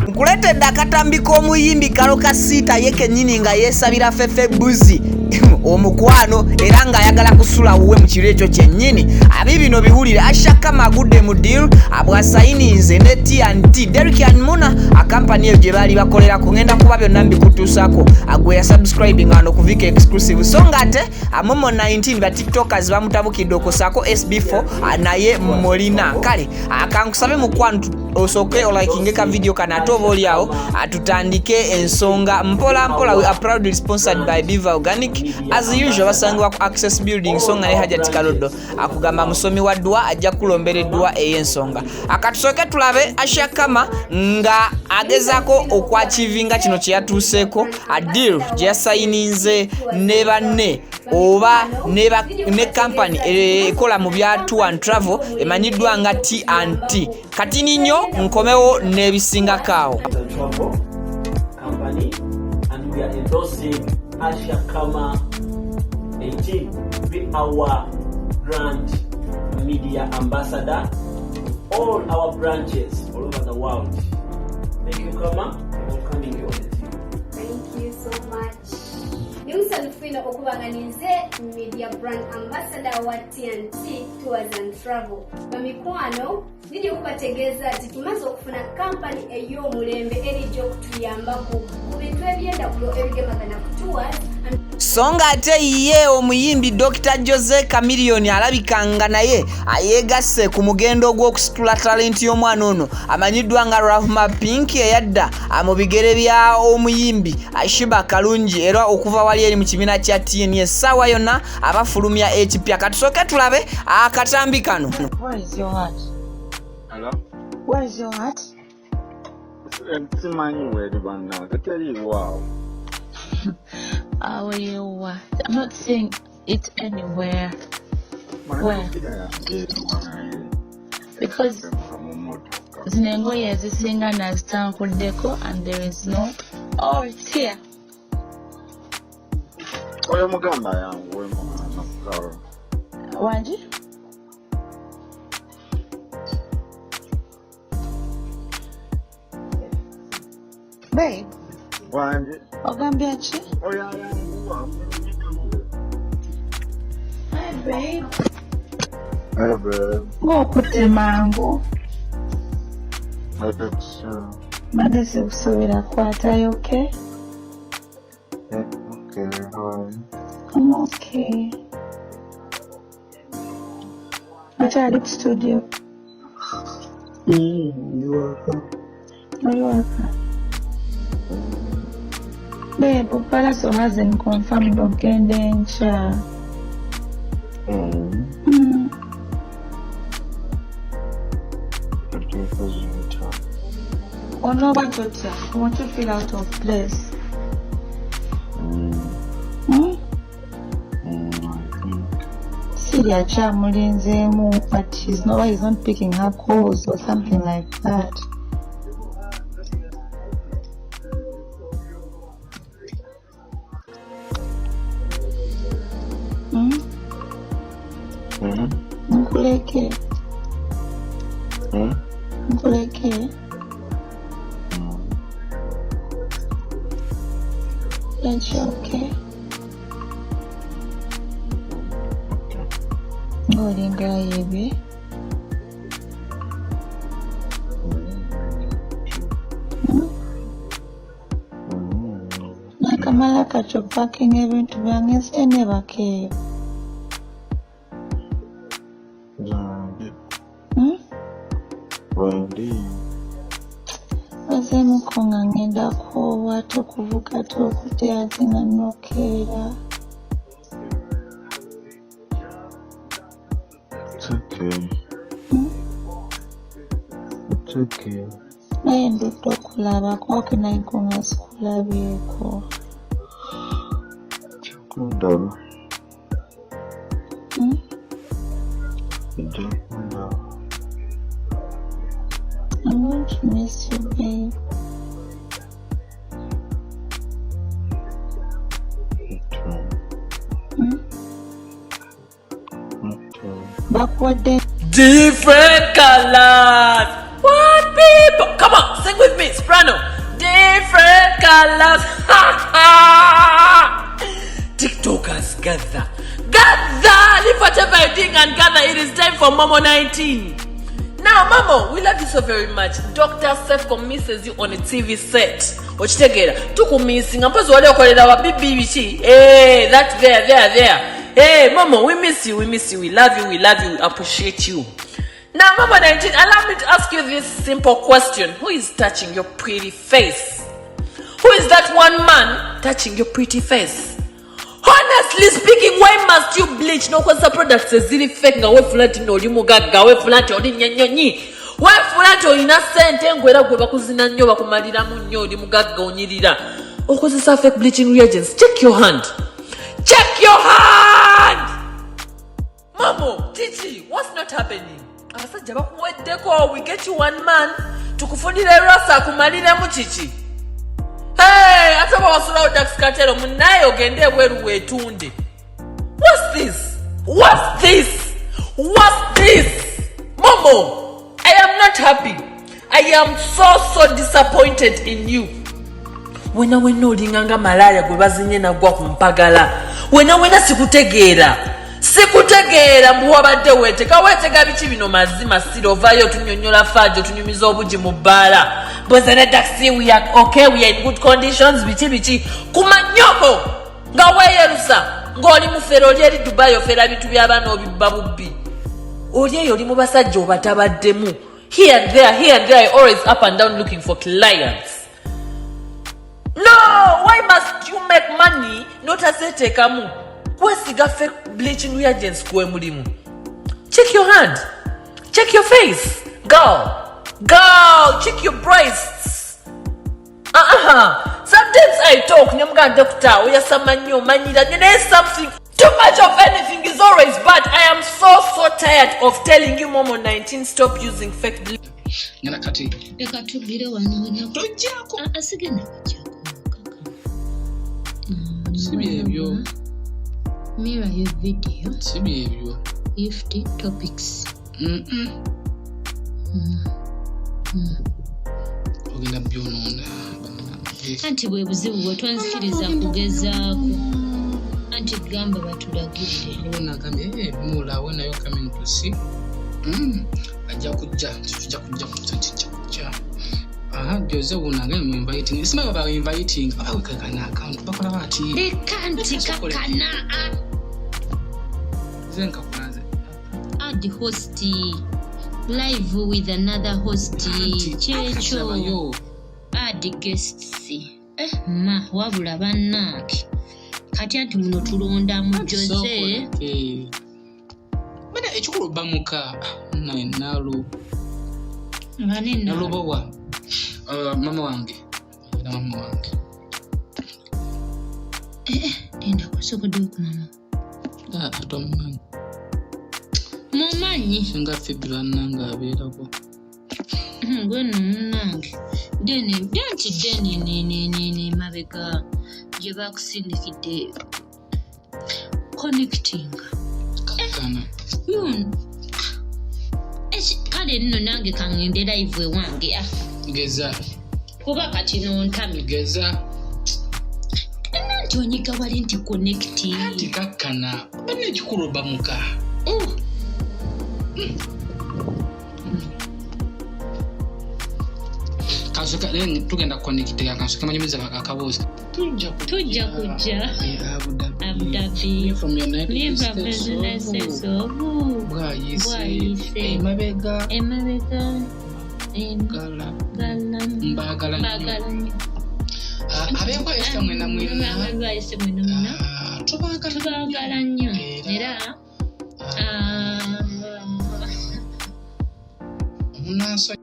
Nkuletedde akatambi k'omuyimbi Karol Kasita ye kennyini nga yeesabira FEFFE Bussi omukwano era ng'ayagala kusula wuwe mu kiro ekyo kyennyini. Abibino biwulire ashaka magudde mu deal abwasayininze ne T&T Derrick and Muna akampani eyo gye baali bakolera kugenda kuba byonna mbikutuusako agwe ya subscribing ano ku Vika exclusive so nga ate Momo 19 ba tiktokers bamutabukidde okosaako SB4 naye Molina kale akankusabe mukwano osoke olakinge ka video kana atoba oli awo atutandike ensonga mpola mpola. We are proudly sponsored by Biva Organic as usual basangwa ku access building songa ne Hajati Kalodo akugamba musomi wa dua ajja kulombereddwa ey'ensonga akatusoke tulabe ashakama nga agezako okwachivinga kino kyeyatuuseeko a deal gye yasayininze ne banne oba ne company ekola mu bya tour and travel emanyiddwa nga T&T kati ninyo nkomewo n'ebisinga kaawo. Company and we are endorsing Ashakama 18 to be our brand media ambassador all our branches all over the world. Thank you, Kama, for coming on the team. Thank you so much. Nimusalufino okubanganize media brand ambassador wa T&T Tours and Travel. Bamikwano nidi okubategeeza ati tumaze okufuna company ey'omulembe erijja okutuyambako ku bintu ebyenda kulo ebigemagana ku tours songa ate ye omuyimbi Dr. Jose Chameleone alabikanga naye ayegasse ku mugendo gw'okusitula talent y'omwana ono amanyiddwa nga Rahma Pink eyadda mu bigere bya omuyimbi Ashiba Kalungi era okuva wali eri mu kibiina kya TNS essaawa yonna abafulumya ekipya katusooke tulabe akatambi kano. Where is your heart? Hello? Where is your heart? It's my way to run now. I tell you, wow. Where you are? I'm not saying it anywhere. Where? Because zinengoye zisinga nazitankudeko and there is no. Oh, it's here. Oyo mugamba yangu we mwana Karol. Wanji? Babe. Wanji? Ogambia chi? Oya yangu wa. Hi babe. Hey babe. Go put mango. That's Madesi usubira kwata, are you okay? okay. How are you? I'm okay. But I did studio. You welcome. Are you welcome? Babe, Palace hasn't confirmed again. Oh no, but I want to feel out of place. See, I charm but he's not picking her calls or something like that. Nkuleke. Nkuleke. That's okay. Ngolinga yebe. Nakamala kachopaking ebintu byange senebake. Mukonga ngenda ko watu kuvuka tu kutea zinanokera. It's okay. It's okay. Naye nduto kulaba kwake naikonga sikulabyeko. Chakundaba. Chakundaba. I'm going to miss you, babe. bakuwadde different colors. What people? Come on, sing with me, soprano. Different colors. TikTokers, gather. Leave whatever you're doing and gather. It is time for Momo 19. Now, Momo, we love you so very much. Dr. Seth misses you on a TV set. Ochitegera, tuku missing. Ampozi wale okolera wa BBC. Hey, that's there. Hey, Momo, we miss you, we love you, we appreciate you. Now, Momo 19, allow me to ask you this simple question. Who is touching your pretty face? Who is that one man touching your pretty face? Honestly speaking, why must you bleach? No, because the products is really fake. Nga we fulati no limu gaga, we fulati oli nyanyonyi. We fulati oli na sente ngwera gwe bakuzina nnyo bakumalira mu nnyo limu gaga onyirira. Okozesa fake bleaching reagents. Check your hand. Mamo, Titi, what's not happening? Abasajja bakuweddeko, we get you one man tukufundire rasa kumalire mu chichi. Hey, ataba wasula otax katero munayo gende bweru wetunde. What's this? Momo, I am not happy. I am so disappointed in you. Wena olinganga malaya gwe bazinye nagwa kumpagala. Wena sikutegeera mbuwabadde wetega biki bino mazima sirovayo tunyonyola fajo tunyumiza obuji mu bbala. Bozana taxi, we are okay, we are in good conditions, biki kumanyoko nga weyerusa ng'oli mu fero eri Dubai ofera bintu by'abaana obibba bubbi. Oli eyo oli mu basajja obatabaddemu. Here and there, always up and down looking for clients. No, why must you make money not asetekamu? Kwesiga fake bleaching reagents kwe mulimu. Check your hand. Check your face. Girl, check your breasts. Sometimes I talk, nyamga doctor, we are samanyo, manida, there's something. Too much of anything is always bad. I am so tired of telling you, Momo 19, stop using fake bleaching. Ngana kati. Eka tubire wano. Tojako. Asigena kujako. Sibi ebyo. Mirror your video. Sibi ebyo. Ifty topics. Ogenda byononda. Anti bwe buzibu bwe twansikiriza kugezaako. Anti gamba batulagirire. Bona gambye mula when are you coming to see? Ajja kujja kujja. Joze wunanga mu inviting. Isima baba inviting. Abawe kakana account bakola bati. They can't kakana. Zenka kunaze. Add host live with another host. Checho. Add guests. Ma wabula bannange. Kati anti muno tulonda mu Jose. Bana ekikulu bamuka. Nalo. Banene. Nalo bawa. Mama wange. Nenda kusokoda ku mama. Atomanyi. Mumanyi. Singa fibula nanga abeerako. Gweno munange. Deni mabega gye bakusindikidde connecting. Kakana. Kale nno nange kangende live ewange. Geza. Kuba kati nontami. Geza. Nanti onyiga wali nti connecting. Anti kakana. Bana ekikulu bamuka. Kansoka tugenda connecting kansoka manyumiza akabozi. Tujja kujja. Abu Dhabi. From your United States. Bwayise. Emabega. Mbagala. Abekwa esta mwena. Tubagala nnyo. Era Munasa